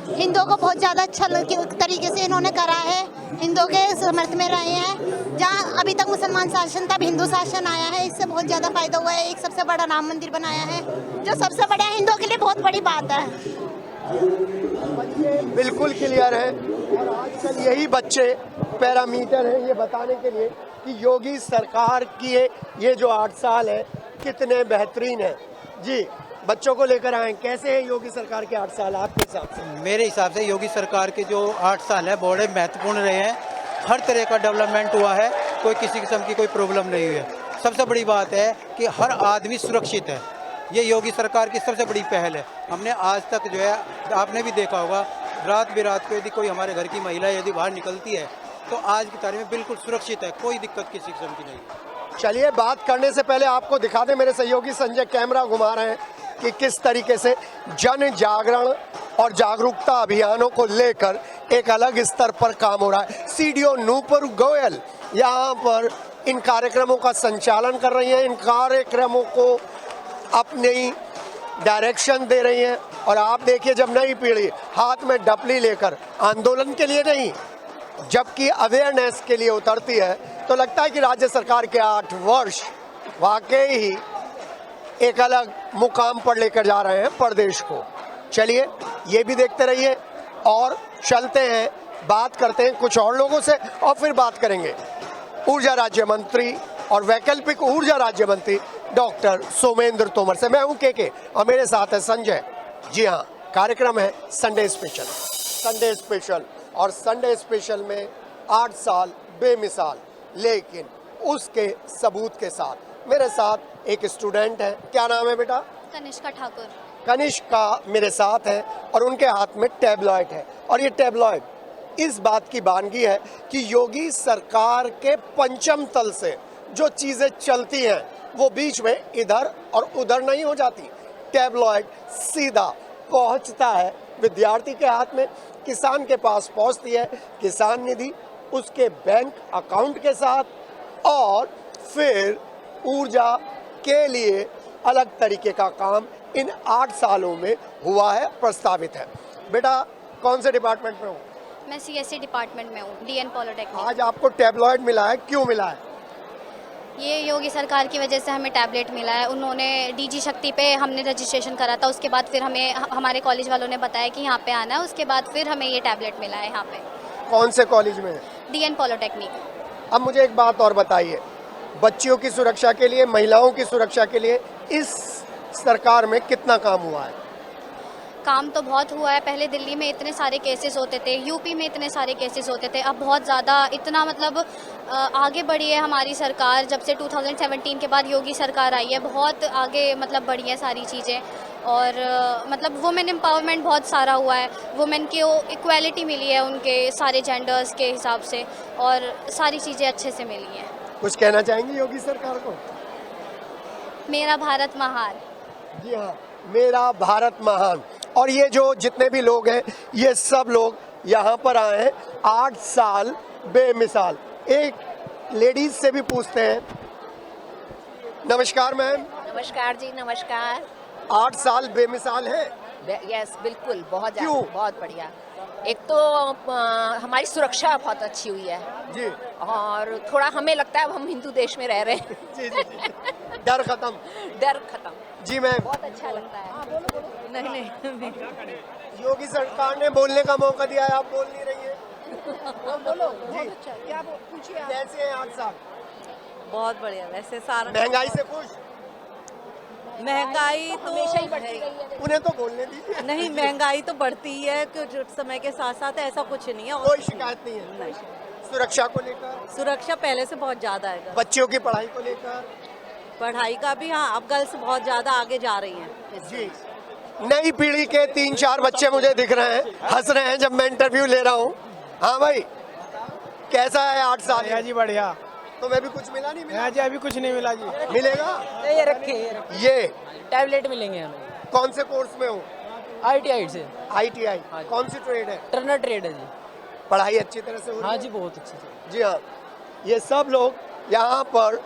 हिंदुओं को बहुत ज़्यादा अच्छा तरीके से इन्होंने करा है, हिंदुओं के समर्थ में रहे हैं। जहाँ अभी तक मुसलमान शासन था, अब हिंदू शासन आया है, इससे बहुत ज़्यादा फायदा हुआ है। एक सबसे बड़ा राम मंदिर बनाया है, जो सबसे बड़ा हिंदुओं के लिए बहुत बड़ी बात है। बिल्कुल क्लियर है। और आजकल यही बच्चे पैरामीटर हैं ये बताने के लिए कि योगी सरकार की ये जो 8 साल है कितने बेहतरीन है। जी, बच्चों को लेकर आए, कैसे है योगी सरकार के 8 साल आपके हिसाब से? मेरे हिसाब से योगी सरकार के जो 8 साल है बड़े महत्वपूर्ण रहे हैं। हर तरह का डेवलपमेंट हुआ है, कोई किसी किस्म की कोई प्रॉब्लम नहीं हुई है। सबसे बड़ी बात है कि हर आदमी सुरक्षित है, ये योगी सरकार की सबसे बड़ी पहल है। हमने आज तक जो है, आपने भी देखा होगा, रात बिरात को यदि कोई हमारे घर की महिला यदि बाहर निकलती है तो आज की तारीख में बिल्कुल सुरक्षित है, कोई दिक्कत किसी किस्म की नहीं। चलिए, बात करने से पहले आपको दिखा दें, मेरे सहयोगी संजय कैमरा घुमा रहे हैं कि किस तरीके से जन जागरण और जागरूकता अभियानों को लेकर एक अलग स्तर पर काम हो रहा है। सीडीओ नूपुर गोयल यहाँ पर इन कार्यक्रमों का संचालन कर रही हैं, इन कार्यक्रमों को अपनी डायरेक्शन दे रही हैं। और आप देखिए, जब नई पीढ़ी हाथ में डपली लेकर आंदोलन के लिए नहीं जबकि अवेयरनेस के लिए उतरती है तो लगता है कि राज्य सरकार के 8 वर्ष वाकई ही एक अलग मुकाम पर लेकर जा रहे हैं प्रदेश को। चलिए, ये भी देखते रहिए और चलते हैं, बात करते हैं कुछ और लोगों से और फिर बात करेंगे ऊर्जा राज्य मंत्री और वैकल्पिक ऊर्जा राज्य मंत्री डॉक्टर सोमेंद्र तोमर से। मैं हूं के और मेरे साथ है संजय। जी हाँ, कार्यक्रम है संडे स्पेशल और संडे स्पेशल में 8 साल बेमिसाल, लेकिन उसके सबूत के साथ मेरे साथ एक स्टूडेंट है। क्या नाम है बेटा? कनिष्का ठाकुर। कनिष्का मेरे साथ है और उनके हाथ में टैबलॉइड है। और ये टैबलॉइड इस बात की बानगी है कि योगी सरकार के पंचम तल से जो चीज़ें चलती हैं वो बीच में इधर और उधर नहीं हो जाती। टैबलॉइड सीधा पहुंचता है विद्यार्थी के हाथ में, किसान के पास पहुंचती है किसान निधि उसके बैंक अकाउंट के साथ, और फिर ऊर्जा के लिए अलग तरीके का काम इन 8 सालों में हुआ है, प्रस्तावित है। बेटा, कौन से डिपार्टमेंट में हो? मैं CSE डिपार्टमेंट में हूँ, DN पॉलिटेक्निक। आज आपको टैबलॉइड मिला है, क्यों मिला है? ये योगी सरकार की वजह से हमें टैबलेट मिला है। उन्होंने DG शक्ति पे हमने रजिस्ट्रेशन करा था, उसके बाद फिर हमें हमारे कॉलेज वालों ने बताया कि यहाँ पे आना है, उसके बाद फिर हमें ये टैबलेट मिला है यहाँ पे। कौन से कॉलेज में? DN polytechnic. अब मुझे एक बात और बताइए, बच्चियों की सुरक्षा के लिए, महिलाओं की सुरक्षा के लिए इस सरकार में कितना काम हुआ है? काम तो बहुत हुआ है। पहले दिल्ली में इतने सारे केसेस होते थे, यूपी में इतने सारे केसेस होते थे, अब बहुत ज़्यादा इतना मतलब आगे बढ़ी है हमारी सरकार। जब से 2017 के बाद योगी सरकार आई है, बहुत आगे मतलब बढ़ी है सारी चीज़ें। और मतलब वुमेन एम्पावरमेंट बहुत सारा हुआ है, वुमेन को इक्वालिटी मिली है उनके सारे जेंडर्स के हिसाब से, और सारी चीज़ें अच्छे से मिली हैं। कुछ कहना चाहेंगे योगी सरकार को? मेरा भारत महान। जी हाँ, मेरा भारत महान। और ये जो जितने भी लोग हैं, ये सब लोग यहाँ पर आए हैं 8 साल बेमिसाल। एक लेडीज से भी पूछते हैं। नमस्कार मैम। नमस्कार जी, नमस्कार। 8 साल बेमिसाल है? यस, बिल्कुल, बहुत क्यों? बहुत बढ़िया। एक तो हमारी सुरक्षा बहुत अच्छी हुई है जी, और थोड़ा हमें लगता है हम हिंदू देश में रह रहे हैं। जी, जी, जी। डर खत्म। डर खत्म। जी मैम, बहुत अच्छा लगता है। नहीं योगी सरकार ने बोलने का मौका दिया है, आप बोल नहीं रही है। बोलो। बहुत अच्छा, क्या पूछिए आप। कैसे हैं 8 साल? बहुत बढ़िया। वैसे सारा महंगाई से खुश? महंगाई तो हमेशा ही बढ़ती गई है। उन्हें तो बोलने दीजिए। नहीं, महंगाई तो बढ़ती ही है, कुछ समय के साथ साथ ऐसा कुछ नहीं है। कोई शिकायत नहीं है? नहीं। सुरक्षा को लेकर? सुरक्षा पहले से बहुत ज्यादा है। बच्चियों की पढ़ाई को लेकर? पढ़ाई का भी, हाँ, अब गर्ल्स बहुत ज्यादा आगे जा रही हैं। जी, नई पीढ़ी के 3-4 बच्चे मुझे दिख रहे हैं, हंस रहे हैं जब मैं इंटरव्यू ले रहा हूँ। हाँ भाई, कैसा है 8 साल? जी बढ़िया। तो मैं भी कुछ मिला नहीं मिला जी अभी कुछ नहीं मिला जी। मिलेगा ये रखे ये टैबलेट मिलेंगे हमें। कौन से कोर्स में हो? ITI से। ITI कौन सी ट्रेड है? टर्नर ट्रेड है जी। पढ़ाई अच्छी तरह से हो रही है? जी बहुत अच्छी से। जी हाँ, ये सब लोग यहाँ पर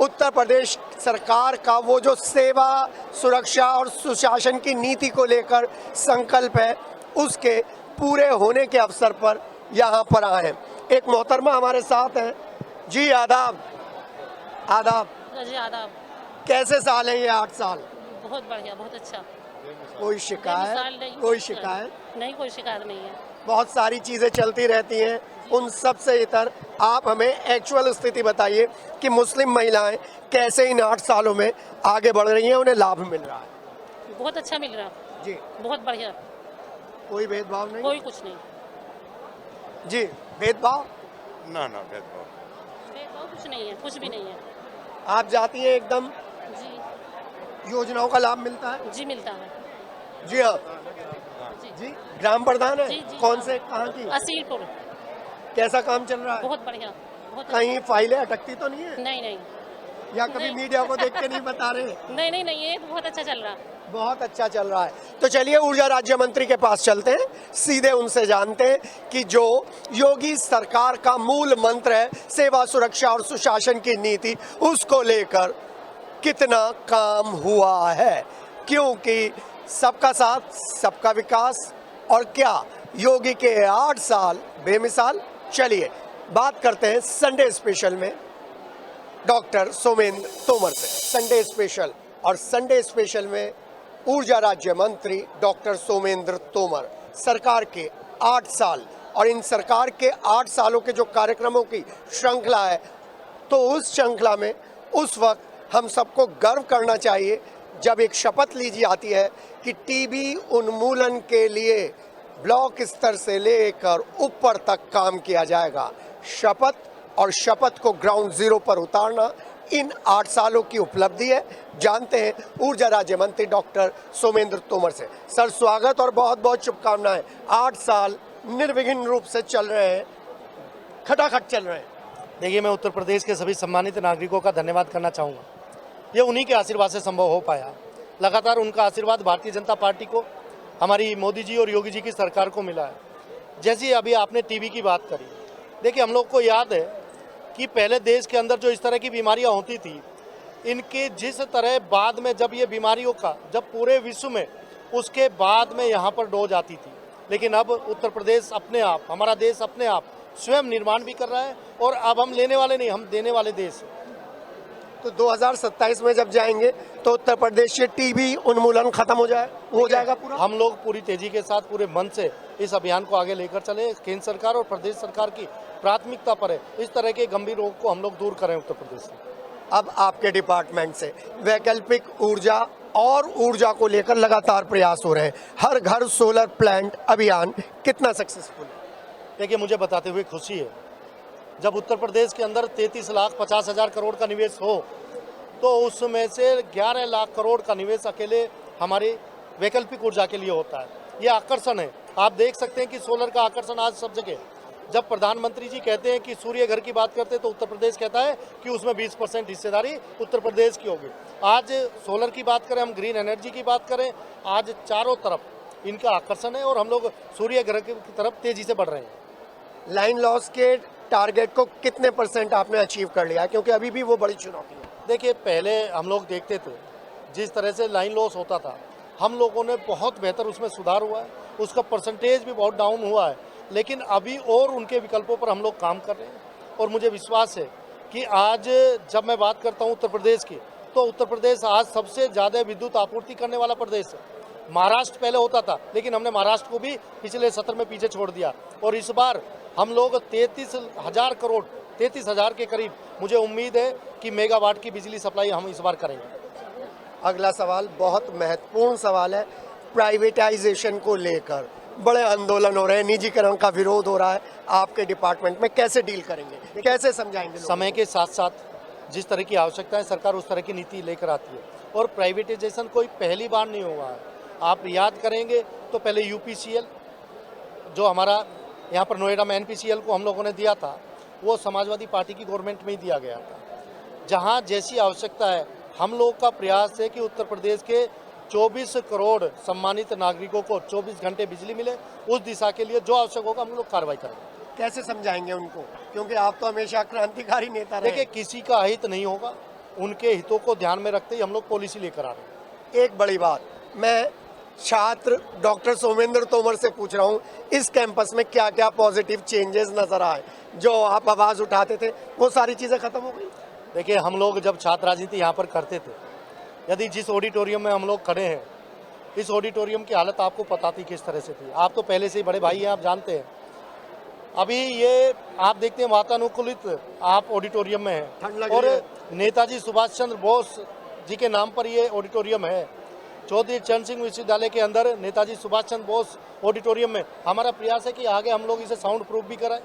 उत्तर प्रदेश सरकार का वो जो सेवा सुरक्षा और सुशासन की नीति को लेकर संकल्प है उसके पूरे होने के अवसर पर यहाँ पर आए हैं। एक मोहतरमा हमारे साथ हैं। जी आदाब। आदाब। जी आदाब। कैसे साल है ये? 8 साल। बहुत बढ़िया, बहुत अच्छा। कोई शिकायत? कोई शिकायत नहीं, कोई शिकायत नहीं है। बहुत सारी चीज़ें चलती रहती हैं, उन सब से इतर आप हमें एक्चुअल स्थिति बताइए कि मुस्लिम महिलाएं कैसे इन 8 सालों में आगे बढ़ रही हैं, उन्हें लाभ मिल रहा है? बहुत अच्छा मिल रहा है जी, बहुत बढ़िया। कोई भेदभाव नहीं? कोई कुछ नहीं जी। भेदभाव? ना भेदभाव कुछ नहीं है, कुछ भी नहीं है। आप जाती हैं एकदम जी योजनाओं का लाभ मिलता है? जी मिलता है। जी हाँ जी। ग्राम प्रधान है? जी, जी, कौन से, कहाँ की? असीलपुर। कैसा काम चल रहा है? बहुत बढ़िया, बहुत कहीं फाइलें अटकती तो नहीं है? नहीं या कभी मीडिया को देख के नहीं बता रहे? नहीं, ये तो बहुत अच्छा चल रहा है। बहुत अच्छा चल रहा है। तो चलिए ऊर्जा राज्य मंत्री के पास चलते हैं, सीधे उनसे जानते हैं कि जो योगी सरकार का मूल मंत्र है सेवा सुरक्षा और सुशासन की नीति, उसको लेकर कितना काम हुआ है, क्योंकि सबका साथ सबका विकास और क्या योगी के 8 साल बेमिसाल। चलिए बात करते हैं संडे स्पेशल में डॉक्टर सोमेंद्र तोमर से। संडे स्पेशल, और संडे स्पेशल में ऊर्जा राज्य मंत्री डॉक्टर सोमेंद्र तोमर। सरकार के 8 साल और इन सरकार के 8 सालों के जो कार्यक्रमों की श्रृंखला है, तो उस श्रृंखला में उस वक्त हम सबको गर्व करना चाहिए जब एक शपथ ली जाती है कि टीबी उन्मूलन के लिए ब्लॉक स्तर से लेकर ऊपर तक काम किया जाएगा। शपथ और शपथ को ग्राउंड जीरो पर उतारना इन 8 सालों की उपलब्धि है। जानते हैं ऊर्जा राज्य मंत्री डॉक्टर सोमेंद्र तोमर से। सर स्वागत और बहुत बहुत शुभकामनाएं। 8 साल निर्विघ्न रूप से चल रहे हैं, खटाखट चल रहे हैं। देखिए, मैं उत्तर प्रदेश के सभी सम्मानित नागरिकों का धन्यवाद करना चाहूँगा। ये उन्हीं के आशीर्वाद से संभव हो पाया। लगातार उनका आशीर्वाद भारतीय जनता पार्टी को, हमारी मोदी जी और योगी जी की सरकार को मिला है। जैसे अभी आपने टीबी की बात करी, देखिए हम लोग को याद है कि पहले देश के अंदर जो इस तरह की बीमारियां होती थी, इनके जिस तरह बाद में जब ये बीमारियों का जब पूरे विश्व में उसके बाद में यहाँ पर डोज आती थी, लेकिन अब उत्तर प्रदेश अपने आप, हमारा देश अपने आप स्वयं निर्माण भी कर रहा है। और अब हम लेने वाले नहीं, हम देने वाले देश। तो 2027 में जब जाएंगे तो उत्तर प्रदेश से टीबी उन्मूलन खत्म हो जाएगा पूरा। हम लोग पूरी तेजी के साथ पूरे मन से इस अभियान को आगे लेकर चले। केंद्र सरकार और प्रदेश सरकार की प्राथमिकता पर है इस तरह के गंभीर रोग को हम लोग दूर करें उत्तर प्रदेश से। अब आपके डिपार्टमेंट से वैकल्पिक ऊर्जा और ऊर्जा को लेकर लगातार प्रयास हो रहे हैं। हर घर सोलर प्लांट अभियान कितना सक्सेसफुल है? देखिए, मुझे बताते हुए खुशी है, जब उत्तर प्रदेश के अंदर 33,50,000 करोड़ का निवेश हो, तो उसमें से 11 लाख करोड़ का निवेश अकेले हमारी वैकल्पिक ऊर्जा के लिए होता है। ये आकर्षण है। आप देख सकते हैं कि सोलर का आकर्षण आज सब जगह। जब प्रधानमंत्री जी कहते हैं कि सूर्य घर की बात करते हैं, तो उत्तर प्रदेश कहता है कि उसमें 20% हिस्सेदारी उत्तर प्रदेश की होगी। आज सोलर की बात करें, हम ग्रीन एनर्जी की बात करें, आज चारों तरफ इनका आकर्षण है और हम लोग सूर्य घर की तरफ तेजी से बढ़ रहे हैं। लाइन लॉस के टारगेट को कितने % आपने अचीव कर लिया, क्योंकि अभी भी वो बड़ी चुनौती है? देखिए, पहले हम लोग देखते थे जिस तरह से लाइन लॉस होता था, हम लोगों ने बहुत बेहतर उसमें सुधार हुआ है, उसका परसेंटेज भी बहुत डाउन हुआ है। लेकिन अभी और उनके विकल्पों पर हम लोग काम कर रहे हैं और मुझे विश्वास है कि आज जब मैं बात करता हूं उत्तर प्रदेश की, तो उत्तर प्रदेश आज सबसे ज़्यादा विद्युत आपूर्ति करने वाला प्रदेश है। महाराष्ट्र पहले होता था, लेकिन हमने महाराष्ट्र को भी पिछले सत्र में पीछे छोड़ दिया और इस बार हम लोग 33,000 करोड़, 33,000 के करीब मुझे उम्मीद है कि मेगावाट की बिजली सप्लाई हम इस बार करेंगे। अगला सवाल बहुत महत्वपूर्ण सवाल है। प्राइवेटाइजेशन को लेकर बड़े आंदोलन हो रहे हैं, निजीकरण का विरोध हो रहा है, आपके डिपार्टमेंट में कैसे डील करेंगे, कैसे समझाएंगे? समय के साथ साथ जिस तरह की आवश्यकता है, सरकार उस तरह की नीति लेकर आती है और प्राइवेटाइजेशन कोई पहली बार नहीं हुआ है। आप याद करेंगे तो पहले UPCL जो हमारा यहाँ पर नोएडा में NPCL को हम लोगों ने दिया था, वो समाजवादी पार्टी की गवर्नमेंट में ही दिया गया था। जहाँ जैसी आवश्यकता है, हम लोग का प्रयास है कि उत्तर प्रदेश के 24 करोड़ सम्मानित नागरिकों को 24 घंटे बिजली मिले। उस दिशा के लिए जो आवश्यक होगा हम लोग कार्रवाई करेंगे। कैसे समझाएंगे उनको, क्योंकि आप तो हमेशा क्रांतिकारी नेता रहे। देखिए, किसी का हित नहीं होगा, उनके हितों को ध्यान में रखते ही हम लोग पॉलिसी लेकर आ रहे हैं। एक बड़ी बात मैं छात्र डॉक्टर सोमेंद्र तोमर से पूछ रहा हूँ, इस कैंपस में क्या क्या पॉजिटिव चेंजेस नजर आए? जो आप आवाज उठाते थे वो सारी चीजें खत्म हो गई? देखिए, हम लोग जब छात्र राजनीति यहाँ पर करते थे, यदि जिस ऑडिटोरियम में हम लोग खड़े हैं, इस ऑडिटोरियम की हालत आपको पता थी किस तरह से थी। आप तो पहले से ही बड़े भाई हैं, आप जानते हैं। अभी ये आप देखते हैं वातानुकूलित आप ऑडिटोरियम में हैं, और नेताजी सुभाष चंद्र बोस जी के नाम पर ये ऑडिटोरियम है। चौधरी चरण सिंह विश्वविद्यालय के अंदर नेताजी सुभाष चंद्र बोस ऑडिटोरियम में हमारा प्रयास है कि आगे हम लोग इसे साउंड प्रूफ भी कराएं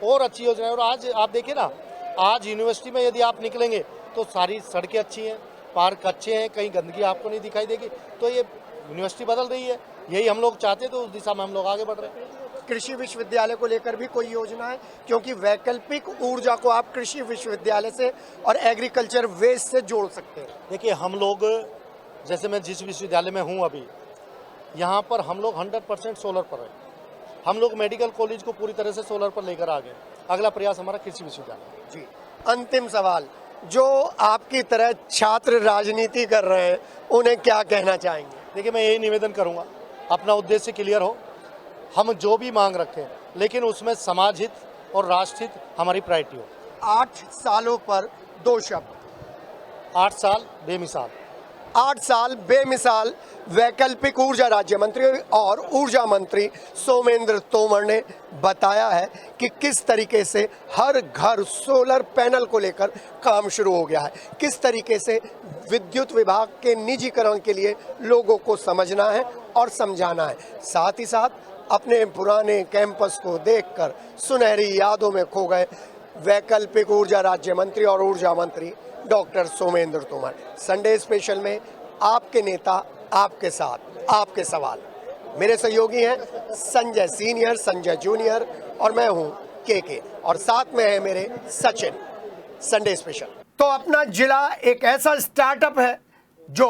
और अच्छी योजना है। और आज आप देखिए ना, आज यूनिवर्सिटी में यदि आप निकलेंगे तो सारी सड़कें अच्छी हैं, पार्क अच्छे हैं, कहीं गंदगी आपको नहीं दिखाई देगी। तो ये यूनिवर्सिटी बदल रही है, यही हम लोग चाहते हैं, तो उस दिशा में हम लोग आगे बढ़ रहे हैं। कृषि विश्वविद्यालय को लेकर भी कोई योजना है? क्योंकि वैकल्पिक ऊर्जा को आप कृषि विश्वविद्यालय से और एग्रीकल्चर वेस्ट से जोड़ सकते हैं। देखिए, हम लोग जैसे मैं जिस विश्वविद्यालय में हूँ अभी, यहाँ पर हम लोग 100% सोलर पर है। हम लोग मेडिकल कॉलेज को पूरी तरह से सोलर पर लेकर आ गए। अगला प्रयास हमारा कृषि विश्वविद्यालय। जी, अंतिम सवाल, जो आपकी तरह छात्र राजनीति कर रहे हैं उन्हें क्या कहना चाहेंगे? देखिए, मैं यही निवेदन करूँगा, अपना उद्देश्य क्लियर हो, हम जो भी मांग रखें, लेकिन उसमें समाज हित और राष्ट्र हित हमारी प्रायोरिटी हो। 8 सालों पर 2 शब्द। 8 साल बेमिसाल। 8 साल बेमिसाल वैकल्पिक ऊर्जा राज्य मंत्री और ऊर्जा मंत्री सोमेंद्र तोमर ने बताया है कि किस तरीके से हर घर सोलर पैनल को लेकर काम शुरू हो गया है, किस तरीके से विद्युत विभाग के निजीकरण के लिए लोगों को समझना है और समझाना है। साथ ही साथ अपने पुराने कैंपस को देखकर सुनहरी यादों में खो गए वैकल्पिक ऊर्जा राज्य मंत्री और ऊर्जा मंत्री doctor Somendra Tomar. Sunday special में आपके नेता, आपके साथ, आपके सवाल। मेरे सहयोगी हैं संजय सीनियर, संजय जूनियर और मैं हूं के और साथ में है मेरे सचिन। Sunday special. तो अपना जिला एक ऐसा स्टार्टअप है जो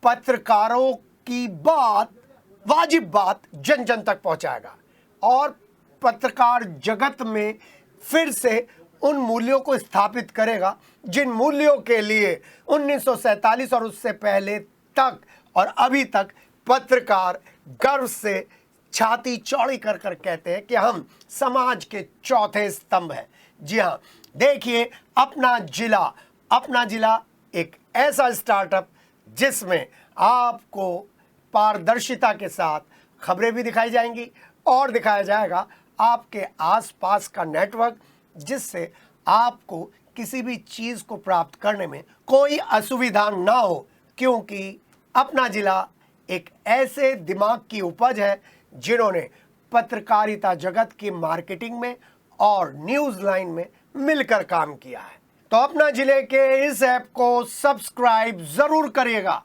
पत्रकारों की बात, वाजिब बात जन जन तक पहुंचाएगा और पत्रकार जगत में फिर से उन मूल्यों को स्थापित करेगा जिन मूल्यों के लिए 1947 और उससे पहले तक और अभी तक पत्रकार गर्व से छाती चौड़ी कर कर कहते हैं कि हम समाज के चौथे स्तंभ हैं। जी हाँ, देखिए, अपना जिला एक ऐसा स्टार्टअप जिसमें आपको पारदर्शिता के साथ खबरें भी दिखाई जाएंगी और दिखाया जाएगा आपके आसपास का नेटवर्क, जिससे आपको किसी भी चीज़ को प्राप्त करने में कोई असुविधा ना हो, क्योंकि अपना जिला एक ऐसे दिमाग की उपज है जिन्होंने पत्रकारिता जगत की मार्केटिंग में और न्यूज़ लाइन में मिलकर काम किया है। तो अपना जिले के इस ऐप को सब्सक्राइब ज़रूर करिएगा